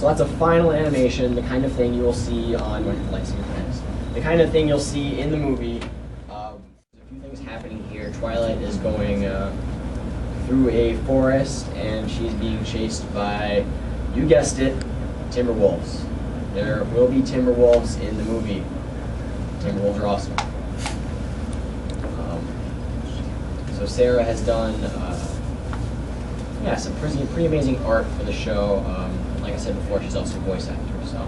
So that's a final animation, the kind of thing you will see on the kind of thing you'll see in the movie. There's a few things happening here. Twilight is going through a forest, and she's being chased by, you guessed it, timber wolves. There will be timber wolves in the movie. Timber wolves are awesome. So Sarah has done some pretty amazing art for the show. Like I said before, she's also a voice actor, so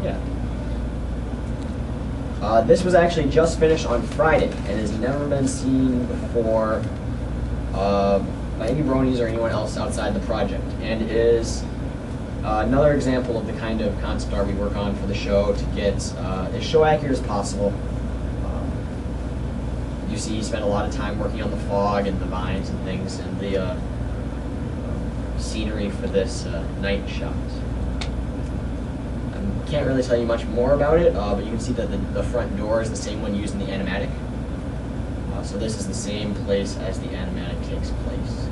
yeah. This was actually just finished on Friday and has never been seen before by any Bronies or anyone else outside the project, and is another example of the kind of concept art we work on for the show to get as show accurate as possible. You see, you spend a lot of time working on the fog and the vines and things, and the scenery for this night shot. I can't really tell you much more about it, but you can see that the front door is the same one used in the animatic. So this is the same place as the animatic takes place.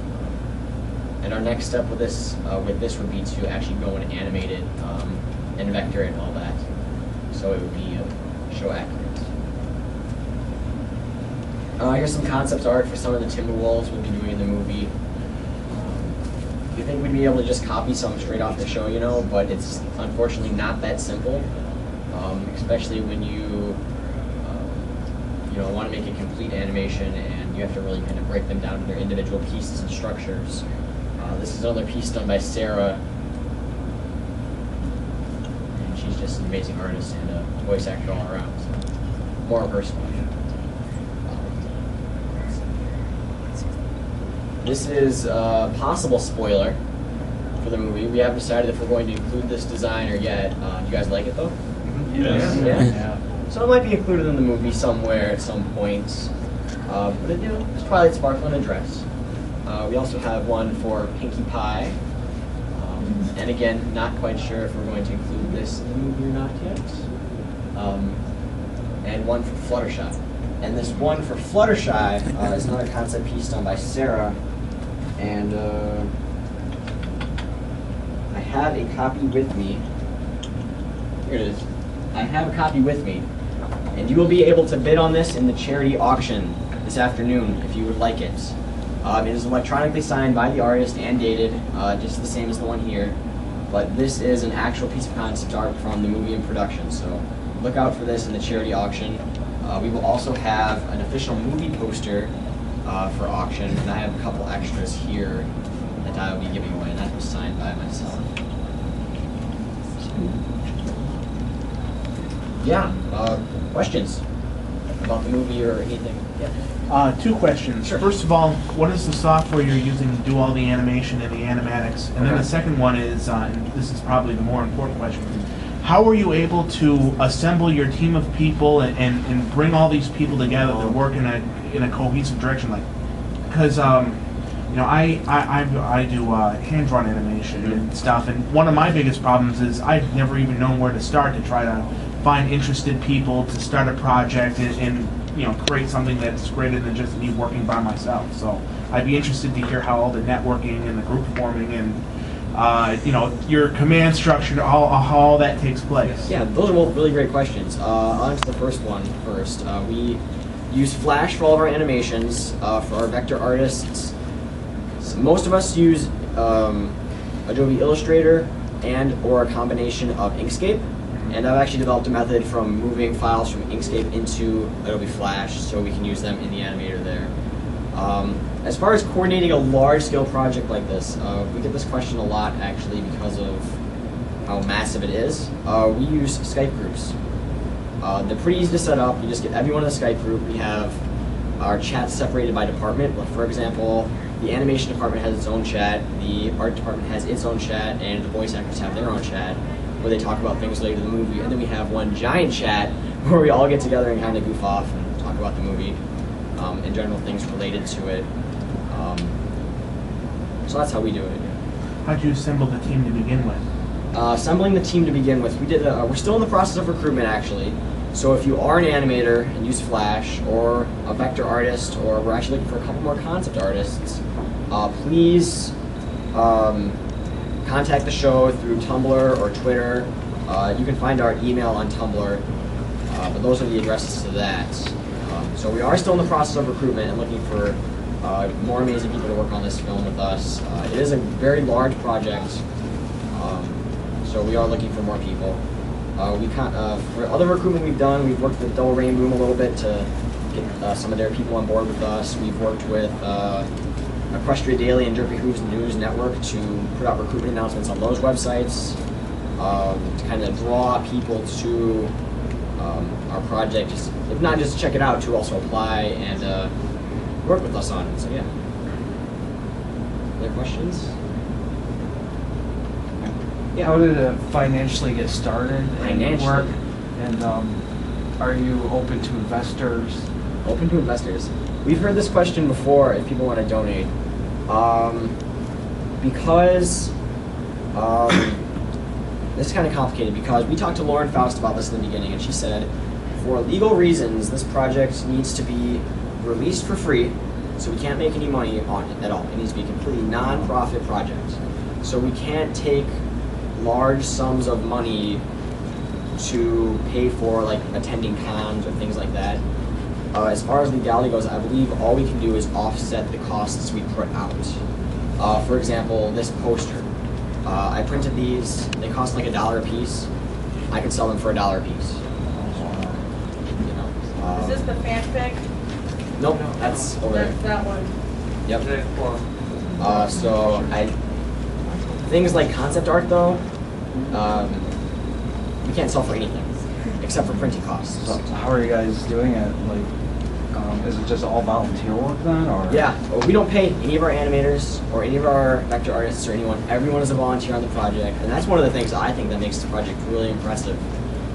And our next step with this would be to actually go and animate it and vector it and all that, so it would be show accurate. Here's some concept art for some of the timber wolves we'll be doing in the movie. You think we'd be able to just copy some straight off the show, you know, but it's unfortunately not that simple, especially when you want to make a complete animation and you have to really kind of break them down to their individual pieces and structures. This is another piece done by Sarah, and she's just an amazing artist and a voice actor all around. So more of her stuff. This is a possible spoiler for the movie. We haven't decided if we're going to include this designer yet. Do you guys like it though? Yes. Yeah. So it might be included in the movie somewhere at some point. But it's Twilight Sparkle in a dress. We also have one for Pinkie Pie. And again, not quite sure if we're going to include this in the movie or not yet. And one for Fluttershy. And this one for Fluttershy is another concept piece done by Sarah. And I have a copy with me. Here it is. I have a copy with me. And you will be able to bid on this in the charity auction this afternoon if you would like it. It is electronically signed by the artist and dated, just the same as the one here. But this is an actual piece of concept art from the movie in production, so look out for this in the charity auction. We will also have an official movie poster for auction, and I have a couple extras here that I will be giving away, and that was signed by myself. Yeah, questions about the movie or anything? Yeah. Two questions. Sure. First of all, what is the software you're using to do all the animation and the animatics? And then the second one is, and this is probably the more important question, how were you able to assemble your team of people and bring all these people together to work in a cohesive direction? Like, because I do hand-drawn animation and stuff, and one of my biggest problems is I've never even known where to start to try to find interested people to start a project and create something that's greater than just me working by myself. So I'd be interested to hear how all the networking and the group forming and your command structure, how all that takes place. Yeah, those are both really great questions. On to the first one first. We use Flash for all of our animations. For our vector artists, so most of us use Adobe Illustrator or a combination of Inkscape. And I've actually developed a method from moving files from Inkscape into Adobe Flash so we can use them in the animator there. As far as coordinating a large-scale project like this, we get this question a lot actually because of how massive it is. We use Skype groups. They're pretty easy to set up. You just get everyone in a Skype group. We have our chats separated by department. For example, the animation department has its own chat, the art department has its own chat, and the voice actors have their own chat, where they talk about things related to the movie. And then we have one giant chat where we all get together and kind of goof off and talk about the movie and general things related to it. So that's how we do it. How'd you assemble the team to begin with? Assembling the team to begin with, we're still in the process of recruitment actually. So if you are an animator and use Flash, or a vector artist, or we're actually looking for a couple more concept artists, please contact the show through Tumblr or Twitter. You can find our email on Tumblr, but those are the addresses to that. So we are still in the process of recruitment and looking for more amazing people to work on this film with us. It is a very large project, so we are looking for more people. For other recruitment we've done, we've worked with Double Rain Boom a little bit to get some of their people on board with us. We've worked with Equestria Daily and Derpy Hooves News Network to put out recruitment announcements on those websites to kind of draw people to our project, if not just check it out, to also apply and work with us on it. So yeah. Other questions? Yeah. How did it financially get started? Financially? Work? And are you open to investors? Open to investors. We've heard this question before if people want to donate. Because this is kind of complicated because we talked to Lauren Faust about this in the beginning and she said for legal reasons this project needs to be released for free, so we can't make any money on it at all. It needs to be a completely non-profit project. So we can't take large sums of money to pay for like attending cons or things like that. As far as legality goes, I believe all we can do is offset the costs we put out. For example, this poster. I printed these, they cost like $1 a piece. I could sell them for $1 a piece. You know, Is this the fanfic? Nope, that's over there. That's that one. Yep. Things like concept art though, we can't sell for anything except for printing costs. So how are you guys doing it? Like, is it just all volunteer work then, or? Yeah, we don't pay any of our animators or any of our vector artists or anyone. Everyone is a volunteer on the project, and that's one of the things I think that makes the project really impressive,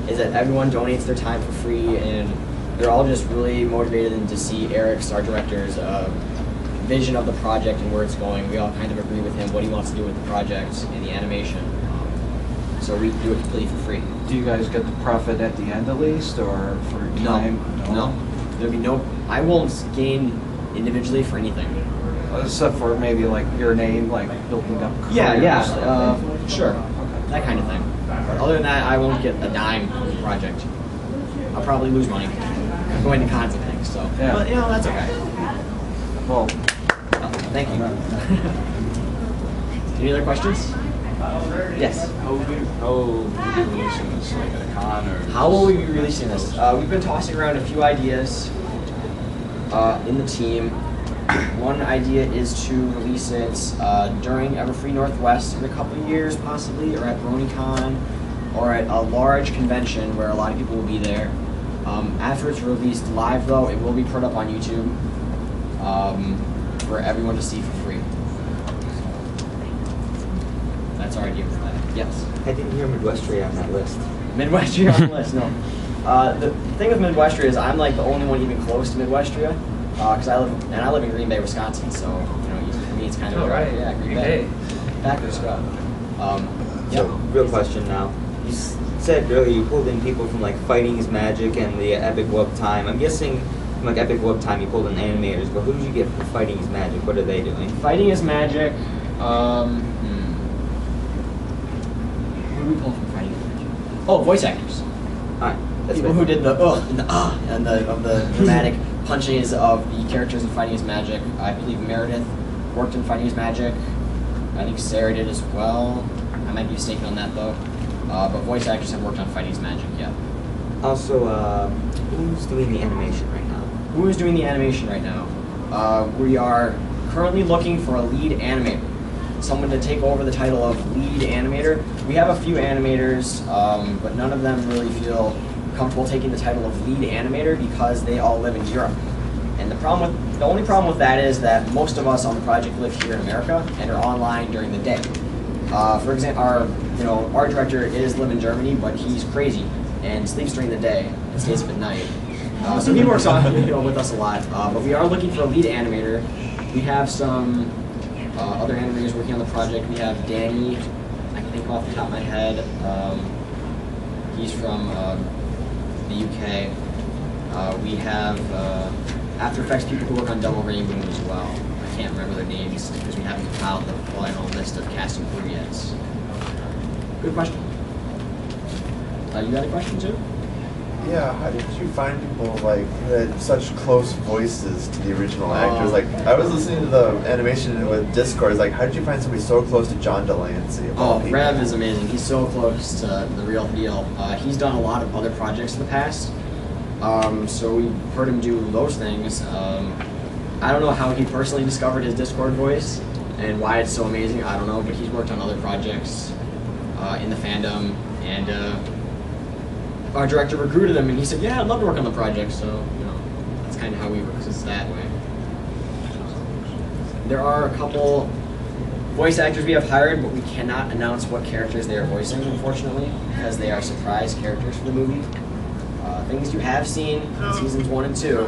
is that everyone donates their time for free, and they're all just really motivated and to see Eric's, our director's, vision of the project and where it's going. We all kind of agree with him what he wants to do with the project and the animation. So we do it completely for free. Do you guys get the profit at the end at least, or for time? No. There'll be no. I won't gain individually for anything. Except for maybe like your name, like building up. Yeah, careers. sure, that kind of thing. But other than that, I won't get a dime from the project. I'll probably lose money. I'm going to cons and things, so. Yeah. But you know, that's okay. Well, Thank you. Any other questions? Yes. How will you be releasing this, like at a con or? How will we be releasing this? We've been tossing around a few ideas in the team. One idea is to release it during Everfree Northwest in a couple of years, possibly, or at BronyCon, or at a large convention where a lot of people will be there. After it's released live, though, it will be put up on YouTube for everyone to see for free. That's our idea for that. Yes? I didn't hear Midwestria on that list. Midwestria on the list, no. The thing with Midwestria is I'm like the only one even close to Midwestria, because I live in Green Bay, Wisconsin. So you know, even for me, it's kind of right. Yeah, Green Bay. Backers go. So, real question now. You said earlier you pulled in people from like Fighting is Magic and the Epic Web Time. I'm guessing from like Epic Web Time you pulled in animators, but who did you get from Fighting is Magic? What are they doing? Fighting is Magic. Who did we pull from Fighting is Magic? Oh, voice actors. Alright, that's People what who did the and the dramatic punches of the characters in Fighting is Magic. I believe Meredith worked in Fighting is Magic. I think Sarah did as well. I might be mistaken on that though. But voice actors have worked on Fighting is Magic, yeah. Also, who's doing the animation right now? Who is doing the animation right now? We are currently looking for a lead animator. Someone to take over the title of lead animator. We have a few animators, but none of them really feel comfortable taking the title of lead animator because they all live in Europe. And the only problem with that is that most of us on the project live here in America and are online during the day. For example, our director lives in Germany, but he's crazy and sleeps during the day and stays up at night. So he works on with us a lot. But we are looking for a lead animator. We have some other animators working on the project. We have Danny, I can think off the top of my head. He's from the UK. We have After Effects people who work on Double Rain Boom as well. I can't remember their names because we haven't compiled the final list of cast and crew yet. Good question. You got a question too? Yeah, how did you find people like who had such close voices to the original actors? Like, I was listening to the animation with Discord. It's like, how did you find somebody so close to John Delancey? of all people? Rev is amazing. He's so close to the real deal. He's done a lot of other projects in the past, so we heard him do those things. I don't know how he personally discovered his Discord voice and why it's so amazing. I don't know, but he's worked on other projects in the fandom, and our director recruited him, and he said, "Yeah, I'd love to work on the project." So, you know, that's kind of how we work. It's that way. There are a couple voice actors we have hired, but we cannot announce what characters they are voicing, unfortunately, because they are surprise characters for the movie. Things you have seen in seasons 1 and 2,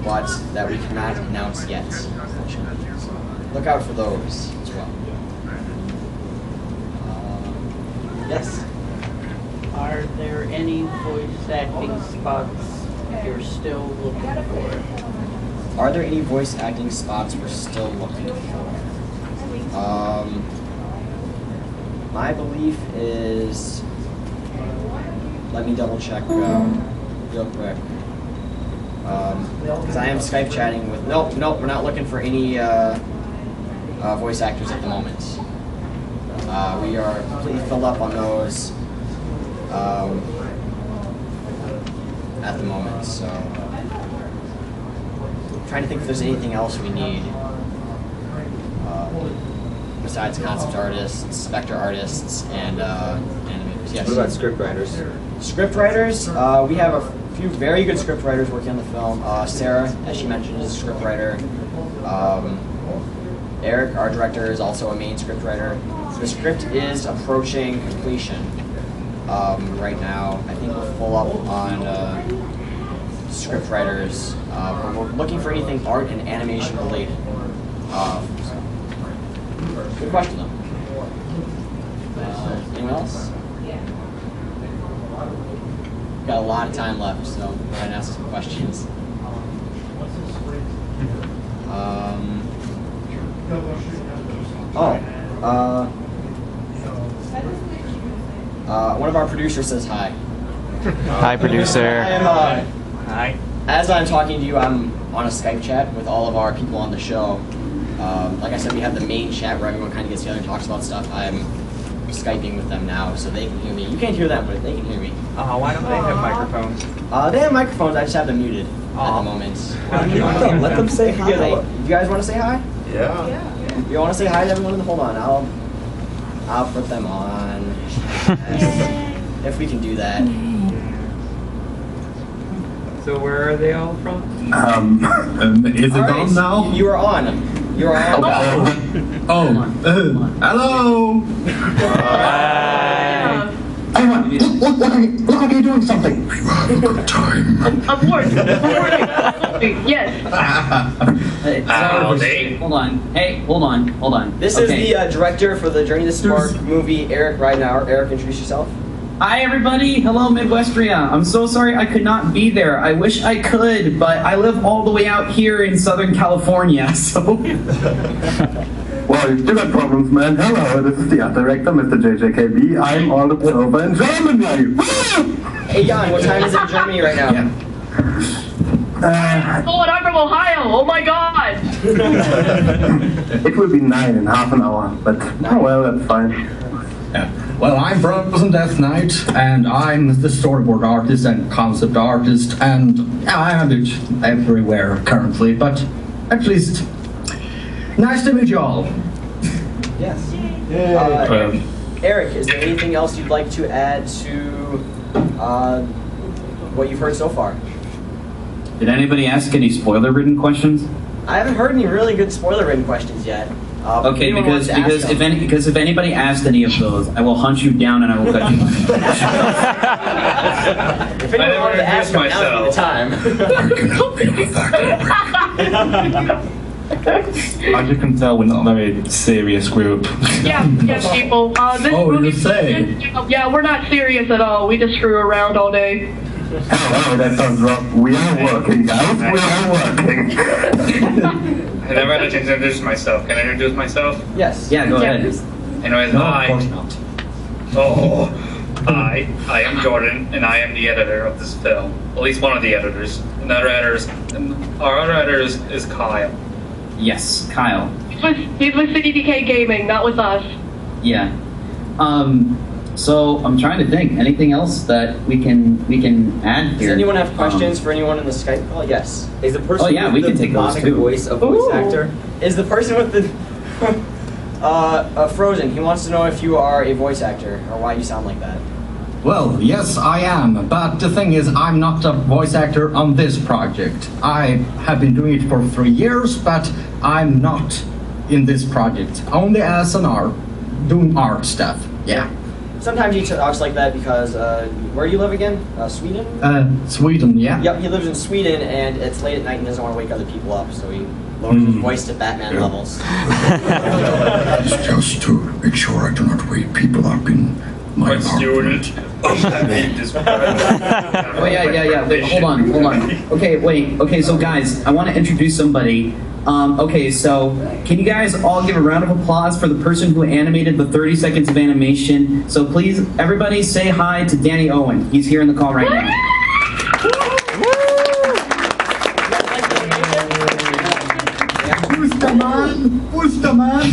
but that we cannot announce yet, unfortunately. So look out for those as well. Yes? Are there any voice acting spots you're still looking for? Are there any voice acting spots we're still looking for? My belief is, let me double check real quick. Because I am Skype chatting with, nope, we're not looking for any voice actors at the moment. We are completely filled up on those at the moment, so I'm trying to think if there's anything else we need besides concept artists, vector artists, and animators. Yes. What about script writers? Script writers, we have a few very good script writers working on the film. Sarah, as she mentioned, is a script writer. Eric, our director, is also a main script writer. The script is approaching completion right now. I think we're full up on script writers, but we're looking for anything art and animation related. Good question, though. Anyone else? Got a lot of time left, so go ahead and ask some questions. One of our producers says hi. Hi, producer. Hi. As I'm talking to you, I'm on a Skype chat with all of our people on the show. Like I said, we have the main chat where everyone kind of gets together and talks about stuff. I'm Skyping with them now, so they can hear me. You can't hear them, but they can hear me. Why don't they have microphones? They have microphones. I just have them muted at the moment. Let them say hi. You guys want to say hi? Yeah. You want to say hi to everyone? Hold on, I'll put them on. If we can do that. So where are they all from? Is it on now? You are on. You're on. Hello. Look like you're doing something. We have a good time. Abort. Yes. Hold on. Hey, hold on. This is the director for the Journey to Spark movie, Eric Ridenauer. Eric, introduce yourself. Hi, everybody. Hello, Midwestria. I'm so sorry I could not be there. I wish I could, but I live all the way out here in Southern California, so... Well, you still have problems, man. Hello, this is the art director, Mr. JJKB. I'm all the way over in Germany. Hey, Jan, what time is it in Germany right now? Oh, and I'm from Ohio. Oh, my God. It will be 9 in half an hour, but oh well, that's fine. Yeah. Well, I'm Frozen Death Knight, and I'm the storyboard artist and concept artist, and I'm everywhere currently, but at least, nice to meet you all. Yes. Eric, is there anything else you'd like to add to what you've heard so far? Did anybody ask any spoiler-ridden questions? I haven't heard any really good spoiler-ridden questions yet. Okay, because if anybody asked any of those, I will hunt you down and I will cut you. If anyone wanted to ask them, now would be the time. I can help you with that. As you can tell, we're not a very serious group. Yes, Oh, people. This movie, you say? yeah, we're not serious at all. We just screw around all day. Hello, that sounds rough. We are working, guys. We are working. I never had a chance to introduce myself. Can I introduce myself? Yes. Yeah, go ahead. Anyways, No, of course not. I am Jordan, and I am the editor of this film. At least one of the editors. And our other editor is Kyle. Yes, Kyle. He's with CDK Gaming, not with us. Yeah. So I'm trying to think. Anything else that we can add here? Does anyone have questions for anyone in the Skype call? Yes. Is the person Oh, yeah, with we the can take those demonic too. voice a voice actor? Is the person with the Frozen? He wants to know if you are a voice actor or why you sound like that. Well, yes, I am, but the thing is, I'm not a voice actor on this project. I have been doing it for 3 years, but I'm not in this project. Only as an art, doing art stuff. Yeah. Sometimes he talks like that because where do you live again? Sweden. Sweden, yeah. Yep, he lives in Sweden, and it's late at night and doesn't want to wake other people up, so he lowers his voice to Batman levels. It's just to make sure I do not wake people up in my apartment. Oh yeah. Wait, hold on. Okay, so guys, I want to introduce somebody. Okay, so can you guys all give a round of applause for the person who animated the 30 seconds of animation? So please, everybody say hi to Danny Owen. He's here in the call right now. Who's the man? Who's the man?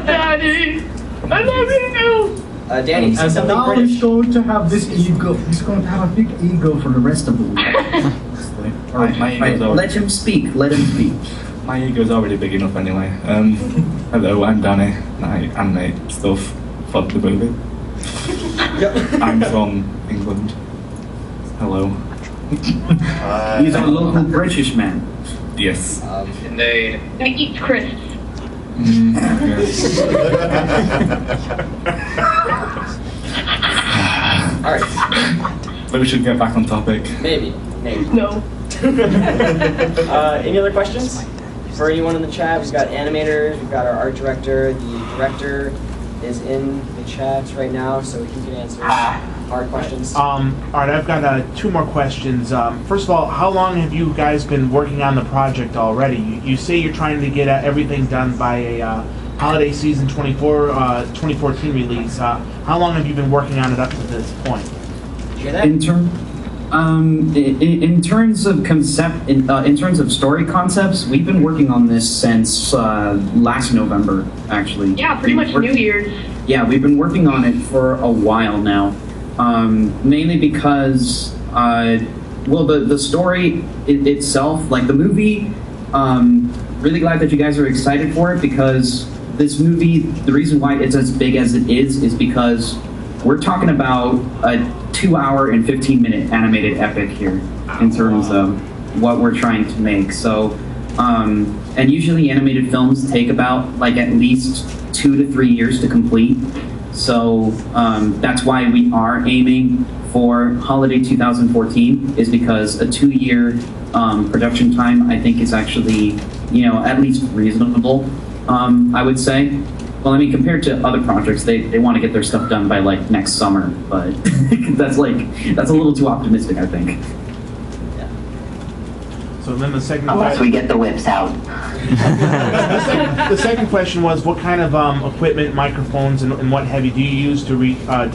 Daddy, I love you. Danny, say And something now British. he's going to have this ego. He's going to have a big ego for the rest of the week. Let him speak. Let him speak. My ego's already big enough anyway. Hello, I'm Danny. I animate stuff for the movie. I'm from England. Hello. He's a local British man. Yes. Indeed. And he eats crisps. Yes. Alright. But we should get back on topic. Maybe. No. Any other questions? For anyone in the chat, we've got animators, we've got our art director, the director is in the chat right now, so he can answer hard questions. Alright, I've got 2 more questions. First of all, how long have you guys been working on the project already? You say you're trying to get everything done by a holiday season 2014 release. How long have you been working on it up to this point? Did you hear that? In terms of concept, in terms of story concepts, we've been working on this since last November, actually. Yeah, pretty much New Year's. Yeah, we've been working on it for a while now, mainly because, well, the story itself, like the movie, really glad that you guys are excited for it, because this movie, the reason why it's as big as it is because we're talking about a 2-hour and 15-minute animated epic here in terms of what we're trying to make. So, and usually animated films take about like at least 2 to 3 years to complete. So that's why we are aiming for holiday 2014, is because a 2-year production time I think is actually, you know, at least reasonable. I would say. Well, I mean, compared to other projects, they want to get their stuff done by like next summer, but that's a little too optimistic, I think. Yeah. So then the second Unless we get the whips out. the second question was, what kind of equipment, microphones, and what have you do you use to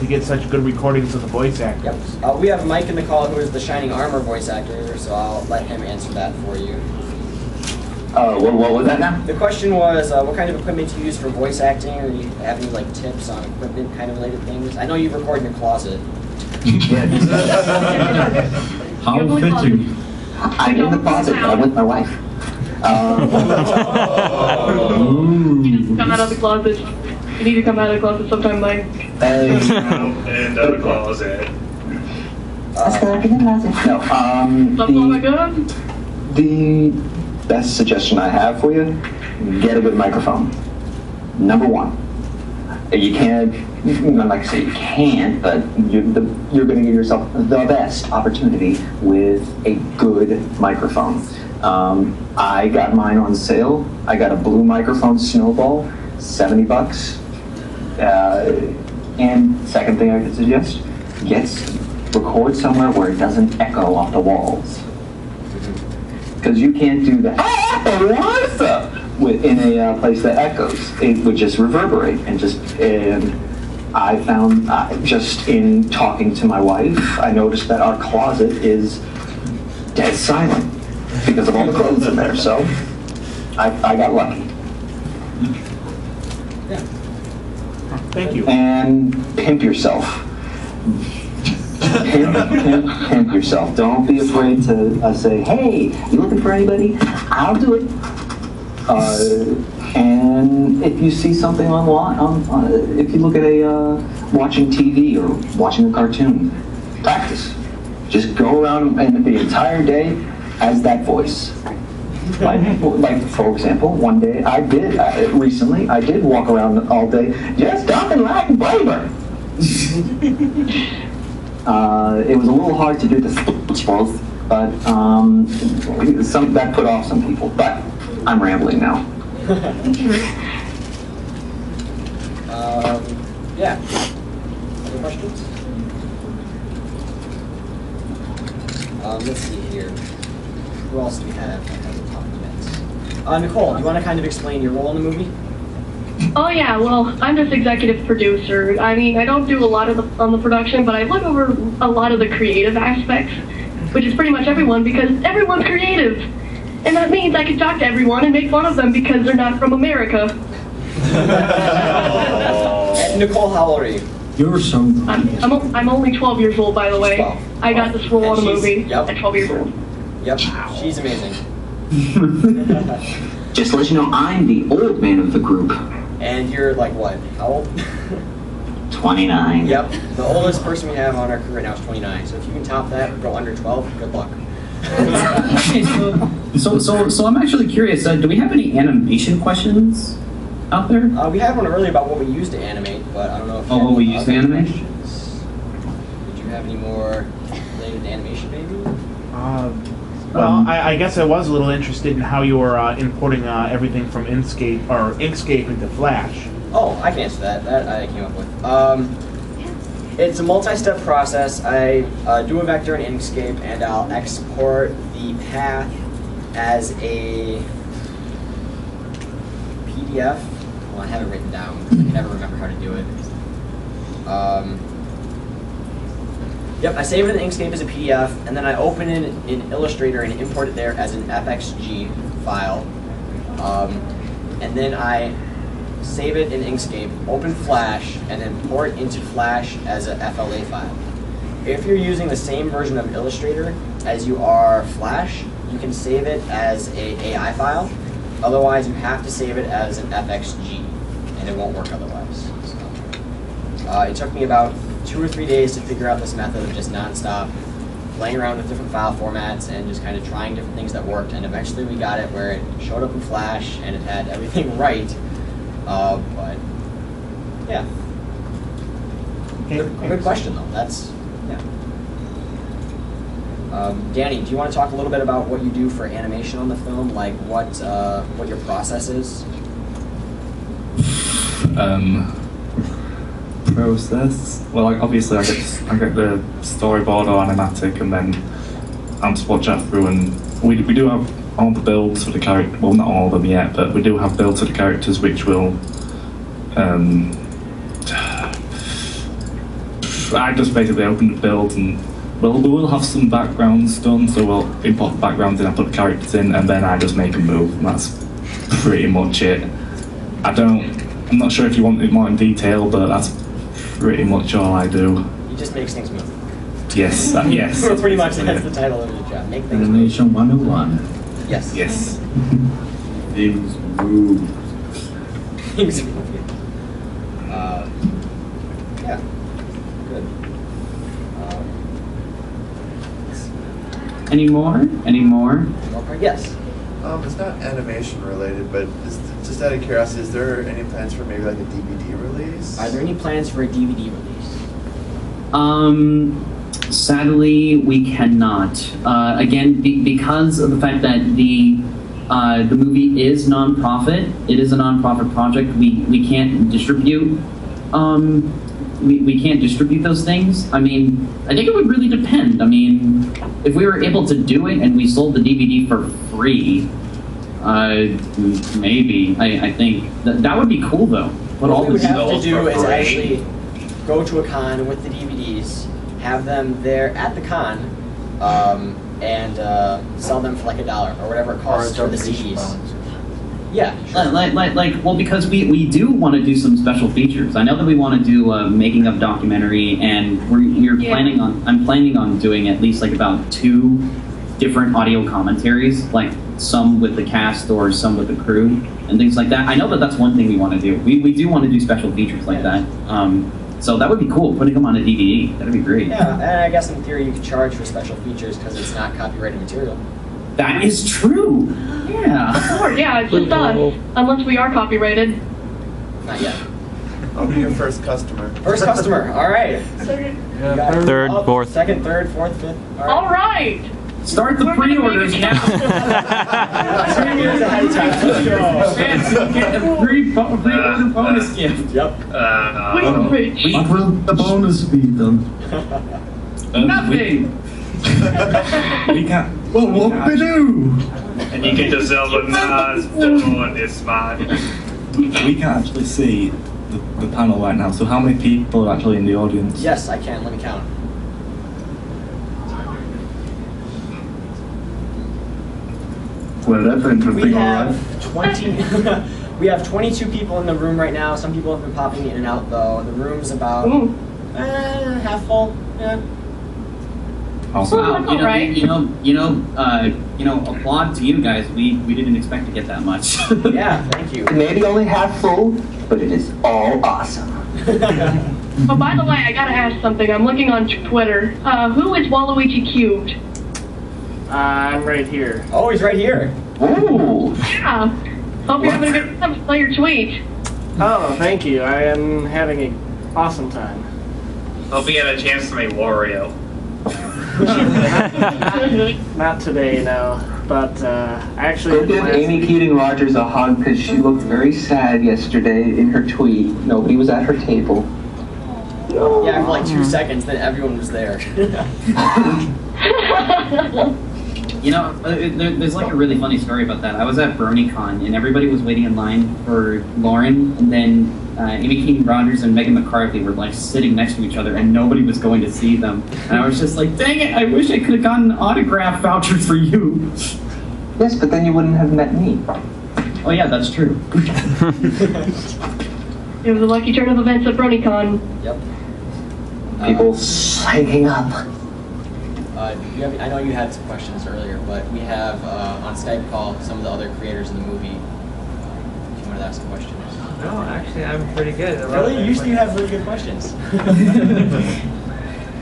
get such good recordings of the voice actors? Yep. We have Mike in the call, who is the Shining Armor voice actor, so I'll let him answer that for you. What was that now? The question was, what kind of equipment do you use for voice acting, or do you have any like tips on equipment kind of related things? I know you record in your closet. How fitting. I'm in the closet, but I'm with my wife. Come out of the closet. You need to come out of the closet sometime, Mike. And out of the closet. The best suggestion I have for you, get a good microphone. Number 1. You can't, like I say, you can't, but you're going to give yourself the best opportunity with a good microphone. I got mine on sale. I got a blue microphone Snowball, $70. And second thing I could suggest, get record somewhere where it doesn't echo off the walls. Because you can't do that in a place that echoes. It would just reverberate and I found just in talking to my wife, I noticed that our closet is dead silent because of all the clothes in there. So I got lucky. Yeah. Thank you. And pimp yourself. Pimp yourself. Don't be afraid to say, hey, you looking for anybody? I'll do it. And if you see something online, if you look at watching TV or watching a cartoon, practice. Just go around and the entire day as that voice. Like for example, one day I did, recently, I did walk around all day, just talking like Braver. It was a little hard to do the but that put off some people, but I'm rambling now. Yeah. Other questions? Let's see here. Who else do we have that hasn't talked yet? Nicole, do you want to kind of explain your role in the movie? Oh yeah, well, I'm just executive producer. I mean, I don't do a lot on the production, but I look over a lot of the creative aspects, which is pretty much everyone because everyone's creative. And that means I can talk to everyone and make fun of them because they're not from America. And Nicole, how old are you? You're so... I'm only 12 years old, by the way. 12. I got this role in a movie at 12 years old. Yep, she's amazing. Just to let you know, I'm the old man of the group. And you're like what? How old? 29. Yep, the oldest person we have on our crew right now is 29. So if you can top that, go under 12, good luck. So I'm actually curious. Do we have any animation questions out there? We had one earlier about what we used to animate, but I don't know if. What we used to animate? Questions. Did you have any more related to animation, maybe? Well, I guess I was a little interested in how you were importing everything from Inkscape into Flash. Oh, I can answer that. That I came up with. It's a multi-step process. I do a vector in Inkscape, and I'll export the path as a PDF. Well, I have it written down. I can never remember how to do it. Yep, I save it in Inkscape as a PDF, and then I open it in Illustrator and import it there as an FXG file. And then I save it in Inkscape, open Flash, and then port into Flash as a FLA file. If you're using the same version of Illustrator as you are Flash, you can save it as a AI file. Otherwise, you have to save it as an FXG, and it won't work otherwise. So, it took me about 2 or 3 days to figure out this method of just non-stop playing around with different file formats and just kind of trying different things that worked, and eventually we got it where it showed up in Flash and it had everything right. But yeah, good question though. That's yeah. Danny, do you want to talk a little bit about what you do for animation on the film, like what your process is? Process. Well, obviously I get the storyboard or animatic, and then I just watch that through, and we do have all the builds for the character. Well, not all of them yet, but we do have builds for the characters, which will. I just basically open the build, and we will have some backgrounds done, so we'll import the backgrounds in, I put the characters in, and then I just make them move, and that's pretty much it. I'm not sure if you want it more in detail, but that's pretty much all I do. He just makes things move. Yes, yes. Pretty much that's the title of the job. Make things move. Animation 101. Yes. Yes. Things move. Things move. Yeah. Good. Any more? Yes. It's not animation related, but just out of curiosity, is there any plans for maybe like a DVD release? Are there any plans for a DVD release? Sadly, we cannot. Again, because of the fact that the movie is nonprofit, it is a nonprofit project. We can't distribute we can't distribute those things. I mean, I think it would really depend. I mean, if we were able to do it and we sold the DVD for free, maybe. I think that would be cool though. What we would have to do is actually go to a con with the DVDs, have them there at the con, and sell them for like $1 or whatever it costs for the CDs. Yeah, sure. Well, because we do want to do some special features. I know that we want to do a making of documentary, and I'm planning on doing at least like about 2 different audio commentaries, like some with the cast or some with the crew and things like that. I know that that's one thing we want to do. We do want to do special features like that. So that would be cool, putting them on a DVD. That'd be great. Yeah, and I guess in theory you could charge for special features because it's not copyrighted material. That is true. Yeah. Or, yeah, it's just us. Unless we are copyrighted. Not yet. I'll be your first customer. First customer. All right. Third, fourth. Second, third, fourth, fifth. All right. Start the pre-orders now. 2 years ahead of time. Let's go. Fancy, get a pre-order bonus gift. Yep. What will the bonus be then? Nothing. We can't. Well, what we do? And you can just sell the Nas on this man. We can't actually see the panel right now. So how many people are actually in the audience? Yes, I can. Let me count. Well, that's interesting. We have 20. We have 22 people in the room right now. Some people have been popping in and out though. The room's about half full. Yeah. Awesome. Applaud to you guys. We didn't expect to get that much. Yeah, thank you. Maybe only half full, but it is all awesome. Oh, by the way, I gotta ask something. I'm looking on Twitter. Who is Waluigi Cubed? I'm right here. Oh, he's right here. Ooh. Yeah. Hope you're having a good time to play your tweet. Oh, thank you. I am having an awesome time. Hope you get a chance to meet Wario. Not today, no. But actually, Go give Amy Keating Rogers a hug because she looked very sad yesterday in her tweet. Nobody was at her table. Yeah, for like 2 seconds, then everyone was there. There's like a really funny story about that. I was at BronyCon and everybody was waiting in line for Lauren, and then Amy Keating Rogers and Megan McCarthy were like sitting next to each other, and nobody was going to see them. And I was just like, dang it! I wish I could have gotten autograph vouchers for you. Yes, but then you wouldn't have met me. Oh yeah, that's true. It was a lucky turn of events at BronyCon. Yep. People hanging up. I know you had some questions earlier, but we have on Skype call some of the other creators in the movie. If you wanted to ask questions. No, actually, I'm pretty good. Really? Usually you have really good questions.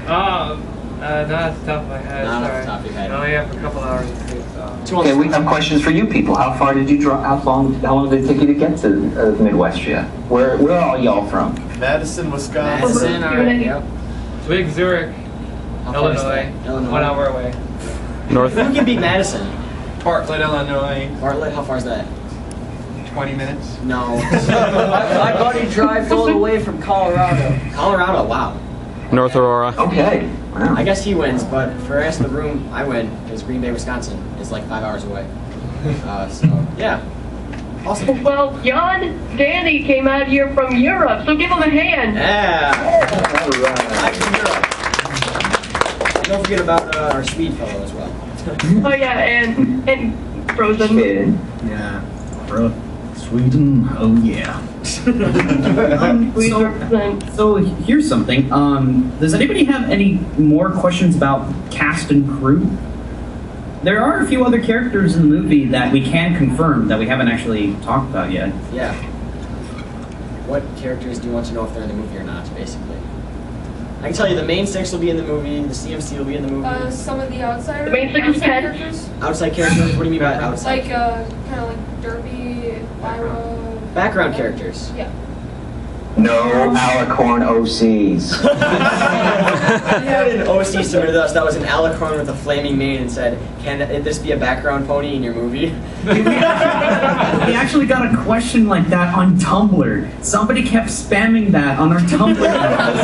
Not off the top of my head. Not sorry. off the top of your head. I only have a couple hours to sleep, so. Okay, we have questions for you people. How far did you draw? How long did it take you to get to Midwestria? Where are all y'all from? Madison, Wisconsin. Madison, alright. Yep. Twig, Zurich, Illinois. 1 hour away. North. Who can beat Madison? Bartlett, Illinois. Bartlett, how far is that? 20 minutes. No. My buddy drives all the way from Colorado. Colorado, wow. North Aurora. Okay. Wow. I guess he wins, but for the rest of the room, I win, because Green Bay, Wisconsin is like 5 hours away. So, yeah. Awesome. Well, Jan Danny came out here from Europe, so give him a hand. Yeah. Back to Europe. And don't forget about our Swede fellow as well. Oh yeah, and Frozen. Yeah. Sweden, oh yeah. So here's something. Does anybody have any more questions about cast and crew? There are a few other characters in the movie that we can confirm that we haven't actually talked about yet. Yeah. What characters do you want to know if they're in the movie or not, basically? I can tell you the main six will be in the movie, the CMC will be in the movie. Some of the outsiders. The main six is outside 10. characters. Outside characters? What do you mean by outside? Like, kind of like Derby, Ira. Background characters. Yeah. Background characters. Yeah. No alicorn OCs. We had an OC submitted to us that was an alicorn with a flaming mane and said, "Can this be a background pony in your movie?" We actually got a question like that on Tumblr. Somebody kept spamming that on our Tumblr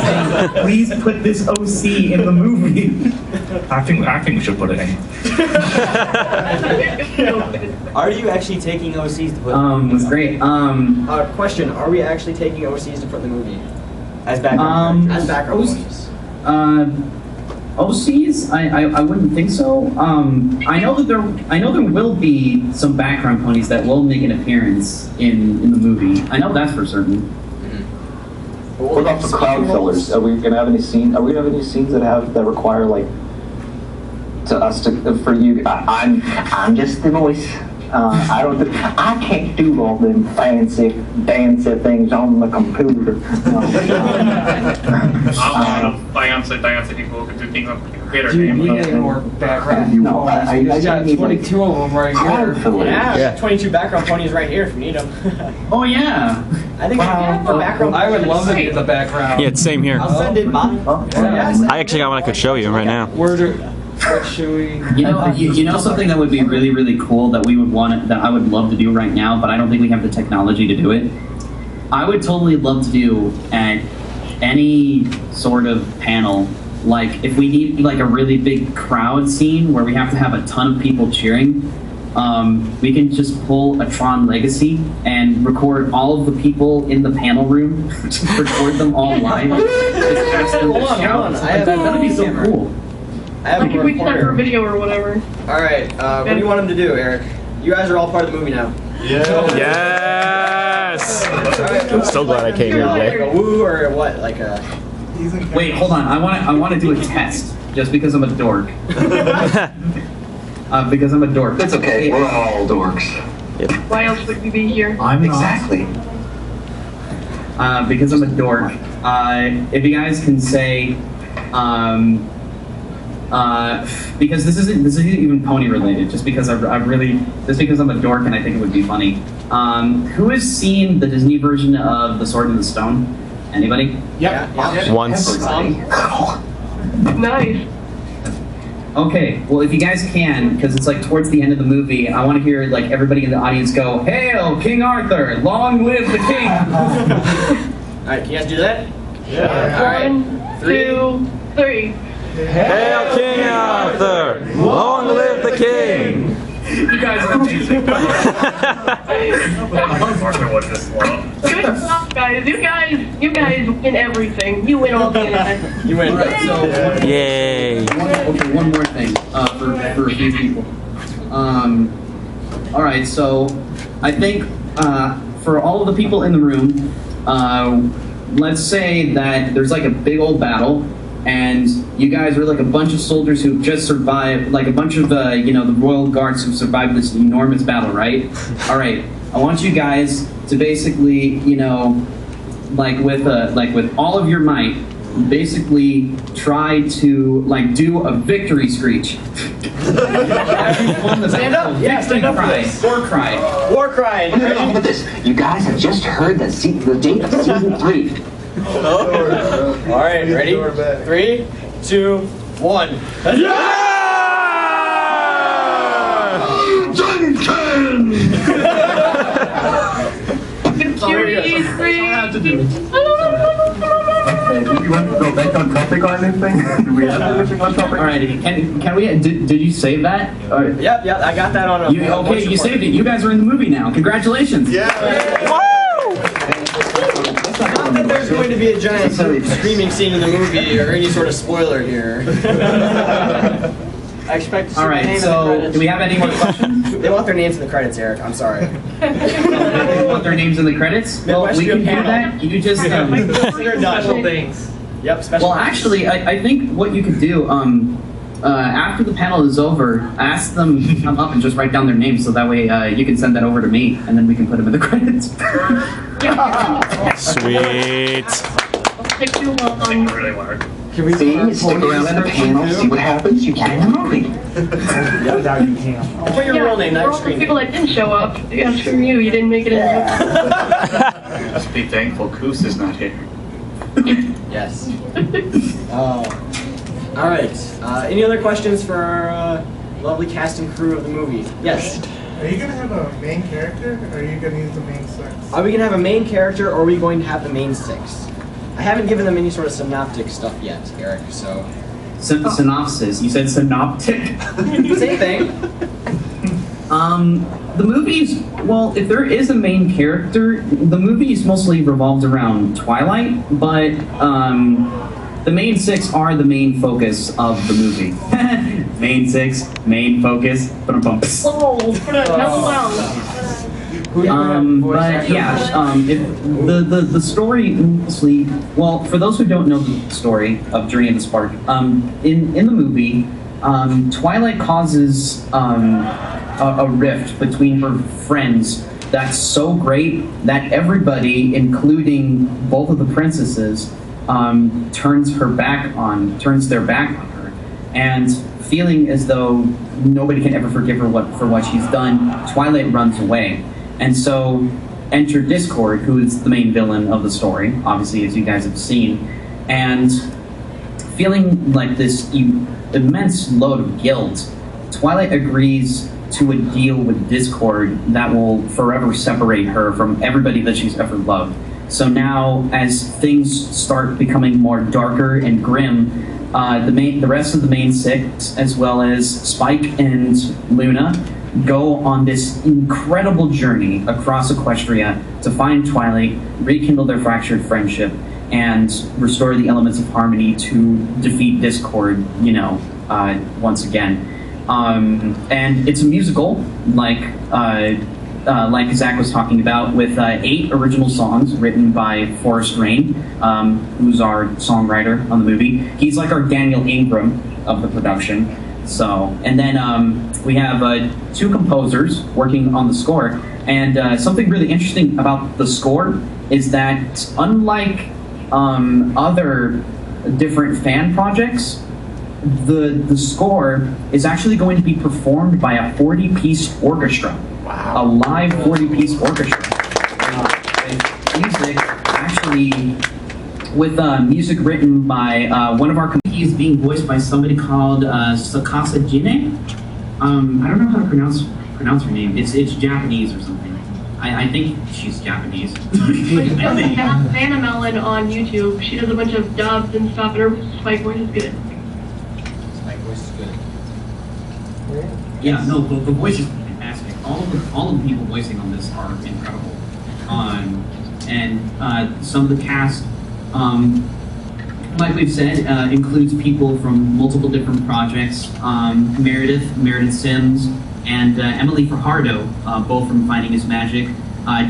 saying, "Please put this OC in the movie." I think we should put it in. Are you actually taking OCs to put? It's great. Question: are we actually taking OCs to put in the movie As background? as background ponies? OCs? I wouldn't think so. I know there will be some background ponies that will make an appearance in the movie. I know that's for certain. What about the crowd fillers? Are we gonna have any scenes? Are we gonna have any scenes that require like for you? I'm just the voice. I can't do all them fancy things on the computer. Fancy people who can do things on the computer. Dude, we need more background. No, I got 22 of them right here. Yeah, 22 background ponies right here if you need them. Oh yeah. I think for background. I would love to get the background. Yeah, same here. I'll send it mine. I actually got one I could show you right now. What should we? You know something that would be really, really cool that we would want that I would love to do right now, but I don't think we have the technology to do it. I would totally love to do at any sort of panel, like if we need like a really big crowd scene where we have to have a ton of people cheering, we can just pull a Tron Legacy and record all of the people in the panel room, record them all live. Just ask them to shout. That'd be so cool. I have Like if we did that for a video or whatever. All right, what do you want him to do, Eric? You guys are all part of the movie now. Yes! I'm so glad I came here Like today. a woo or what? Like a. Wait, hold on. I want to do a test just because I'm a dork. Because I'm a dork. It's okay. We're all dorks. Why else would we be here? I'm exactly. Because I'm a dork. If you guys can say, because this isn't even pony related. Just because just because I'm a dork and I think it would be funny. Who has seen the Disney version of The Sword in the Stone? Anybody? Yep. Once. Nice. Okay, well if you guys can, because it's like towards the end of the movie, I want to hear like everybody in the audience go, "Hail King Arthur! Long live the king!" All right, can you guys do that? Yeah. All right. 1, 2, 3. Hail King Arthur! Long live the king! You guys are amazing. Arthur was this slow. Good job, guys. You guys win everything. You win all the internet. You win. Right, so Yay! one more thing for a few people. All right, so I think for all of the people in the room, let's say that there's like a big old battle, and you guys are like a bunch of soldiers who just survived, like a bunch of the Royal Guards who survived this enormous battle, right? All right, I want you guys to basically, like with all of your might, basically try to like do a victory screech. Stand up! Yeah, stand up for this. War cry. War cry. Look at this. You guys have just heard the date of season 3. All right, ready? 3, 2, 1. Victory 3. Okay, do you want to go back on topic or anything? Do we have anything on topic? Alright, can we? Did you save that? Yep, I got that on a. You saved it. You guys are in the movie now. Congratulations. Yeah. Not that there's going to be a giant screaming scene in the movie or any sort of spoiler here. I expect to see my name in the credits. Do we have any more questions? They want their names in the credits, Eric. I'm sorry. They want their names in the credits? Well, we can do that. You just special things. Yep, special. Well, actually, I think what you could do, after the panel is over, ask them to come up and just write down their names, so that way you can send that over to me, and then we can put them in the credits. Sweet. Take too long. Really hard. Can we See, stick around in the panel, see what happens. You can in the movie. Yeah, now you can. Put your real name, for not your all the screen people name. that didn't show up, yeah, screw you, you didn't make it in. Just be thankful Koos is not here. Yes. All right. Any other questions for our lovely cast and crew of the movie? Yes. Are you gonna have a main character, or are you gonna use the main six? Are we going to have a main character, or are we going to have the main six? I haven't given them any sort of synoptic stuff yet, Eric, so... Synopsis. You said synoptic. Same thing. The movies, well, if there is a main character, the movies mostly revolved around Twilight, but the main six are the main focus of the movie. Main six, main focus, Oh, LOL. But yeah, if the story mostly, well, for those who don't know the story of Journey of the Spark, in the movie, Twilight causes a rift between her friends that's so great that everybody, including both of the princesses, turns their back on her, and feeling as though nobody can ever forgive her for what she's done, Twilight runs away. And so enter Discord, who is the main villain of the story, obviously, as you guys have seen, and feeling like this immense load of guilt, Twilight agrees to a deal with Discord that will forever separate her from everybody that she's ever loved. So now, as things start becoming more darker and grim, the rest of the main six, as well as Spike and Luna, go on this incredible journey across Equestria to find Twilight, rekindle their fractured friendship, and restore the elements of harmony to defeat Discord, once again. And it's a musical, like Zach was talking about, with 8 original songs written by Forrest Rain, who's our songwriter on the movie. He's like our Daniel Ingram of the production. So, and then we have 2 composers working on the score. And something really interesting about the score is that, unlike other different fan projects, the score is actually going to be performed by a 40-piece orchestra. Wow. A live 40-piece orchestra. Music, actually, with music written by one of our comedians being voiced by somebody called Sakasa Jine. I don't know how to pronounce her name. It's Japanese or something. I think she's Japanese. Vanna Mellon on YouTube. She does a bunch of dubs and stuff, and her Spike voice is good. Spike voice is good. Yeah, no, the voice is fantastic. All of the people voicing on this are incredible. And some of the cast, like we've said, includes people from multiple different projects. Meredith Sims, and Emily Fajardo, both from Finding His Magic.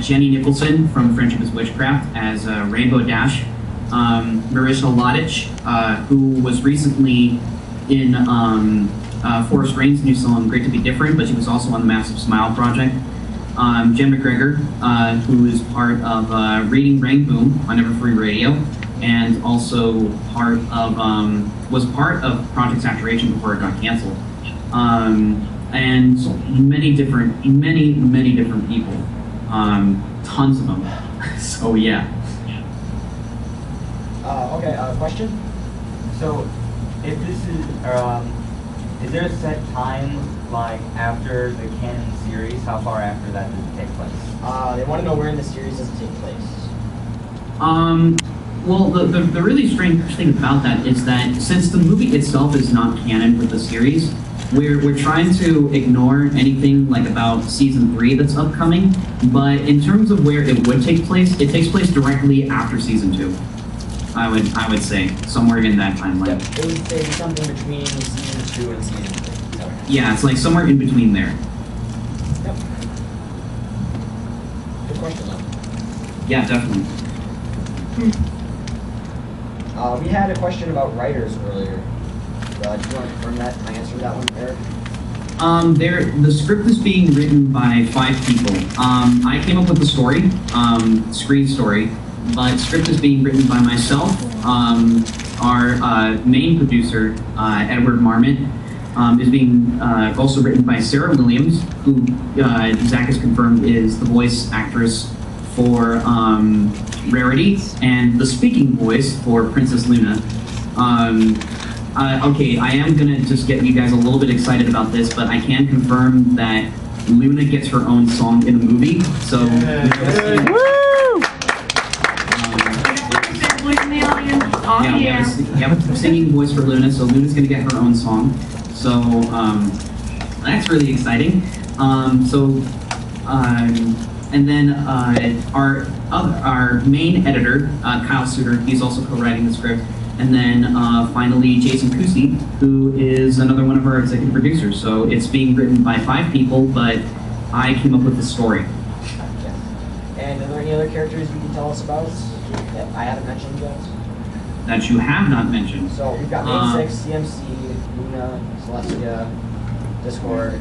Jenny Nicholson from Friendship is Witchcraft as Rainbow Dash. Marissa Lodich, who was recently in Forrest Rain's new song, Great to Be Different, but she was also on the Massive Smile project. Jen McGregor, who is part of Reading Rainboom on Everfree Radio, and also was part of Project Saturation before it got canceled. And many different people, tons of them. So yeah. Okay. Question. So, if this is there a set time, like after the canon series? How far after that does it take place? They want to know where in the series does it take place. Well, the really strange thing about that is that since the movie itself is not canon with the series, we're trying to ignore anything like about season 3 that's upcoming. But in terms of where it would take place, it takes place directly after season 2. I would say somewhere in that timeline. Yep. It would say something between season 2 and season 3. So. Yeah, it's like somewhere in between there. Yep. Good question, though. Yeah, definitely. We had a question about writers earlier. Do you want to confirm that? Can I answer that one, Eric? The script is being written by 5 people. I came up with the story, screen story, but script is being written by myself, our main producer, Edward Marmot, is being also written by Sarah Williams, who Zach has confirmed is the voice actress for Rarity and the speaking voice for Princess Luna. Okay, I am gonna just get you guys a little bit excited about this, but I can confirm that Luna gets her own song in the movie. So, singing voice for Luna. So Luna's gonna get her own song. So that's really exciting. And then our main editor, Kyle Suter, he's also co-writing the script. And then finally, Jason Kusi, who is another one of our executive producers. So it's being written by 5 people, but I came up with the story. And are there any other characters you can tell us about that I haven't mentioned yet? That you have not mentioned. So we've got Main 6, CMC, Luna, Celestia, Discord. I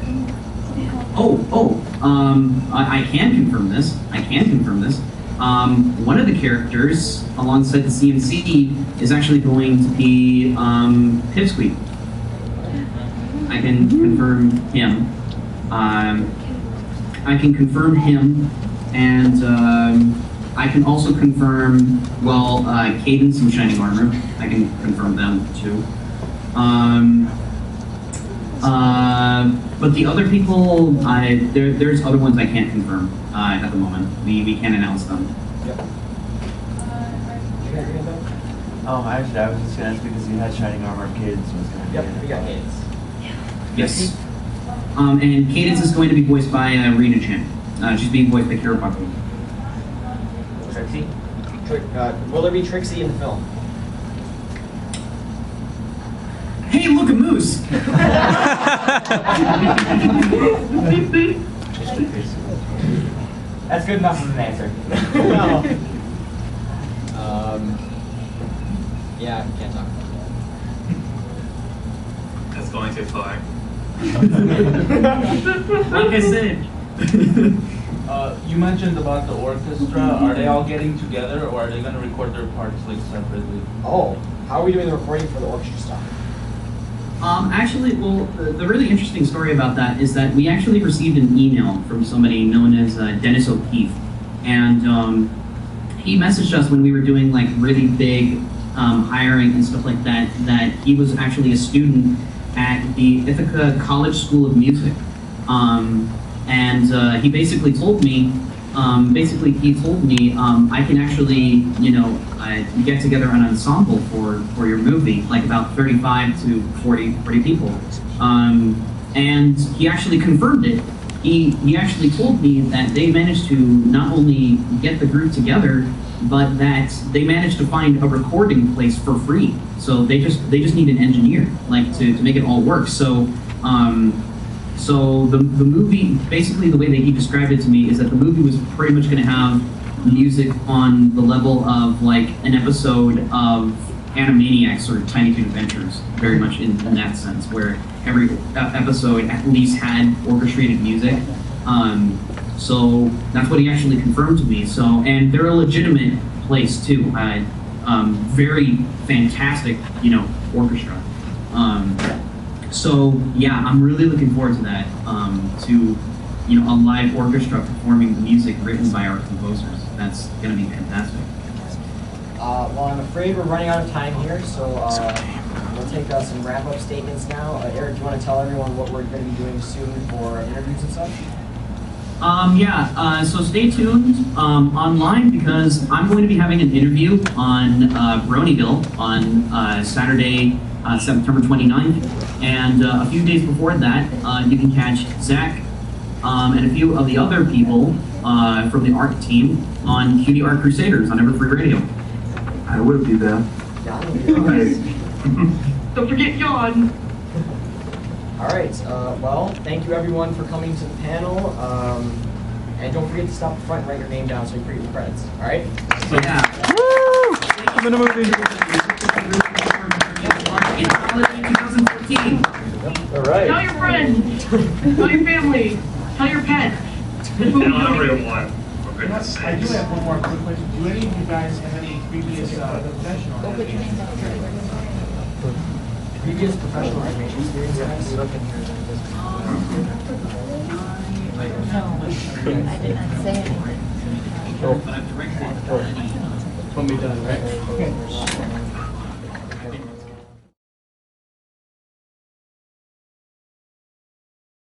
can confirm this. One of the characters alongside the CMC is actually going to be Pipsqueak. I can confirm him. And I can also confirm, Cadence and Shining Armor. I can confirm them too. But the other people, there's other ones I can't confirm at the moment. We can't announce them. Yep. Actually, I was just gonna ask because you had Shining Armor. Cadence was gonna be. Yep, we got Cadence. Yes. And Cadence is going to be voiced by Rena Chan. She's being voiced by Kira Buckley. Trixie? Will there be Trixie in the film? Hey, look, a moose! That's good enough of an answer. No. Yeah, can't talk about that. That's going too far. Like I said. You mentioned about the orchestra. Are they all getting together, or are they going to record their parts like separately? Oh, how are we doing the recording for the orchestra stuff? Actually, the really interesting story about that is that we actually received an email from somebody known as Dennis O'Keefe, and he messaged us when we were doing like really big hiring and stuff like that, that he was actually a student at the Ithaca College School of Music. And he basically told me, I can actually, get together an ensemble for your movie, like about 35 to 40 people. And he actually confirmed it. He actually told me that they managed to not only get the group together, but that they managed to find a recording place for free. So they just need an engineer, like to make it all work. So the movie, basically the way that he described it to me is that the movie was pretty much going to have music on the level of like an episode of Animaniacs or Tiny Toon Adventures, very much in that sense, where every episode at least had orchestrated music. So that's what he actually confirmed to me. So, and they're a legitimate place too. Very fantastic, orchestra. So yeah, I'm really looking forward to that. To a live orchestra performing the music written by our composers. That's gonna be fantastic. Well, I'm afraid we're running out of time here, so we'll take some wrap-up statements now. Eric, do you want to tell everyone what we're going to be doing soon for interviews and such? So stay tuned online because I'm going to be having an interview on Bronieville on Saturday, September 29th. And a few days before that, you can catch Zach and a few of the other people from the art team on Cutie Art Crusaders on Everfree Radio. I will be there. Don't forget John. All right. Well, thank you everyone for coming to the panel. And don't forget to stop up front and write your name down so you can read the credits. All right? So yeah. Woo! I'm in a movie. 2014. All right. Tell your friends. Tell your family. Tell your pets. Tell everyone. For goodness sakes. I do have one more quick question. Do any of you guys have any previous professional? previous professional animation experience, guys? I did not say anything. When we done, right?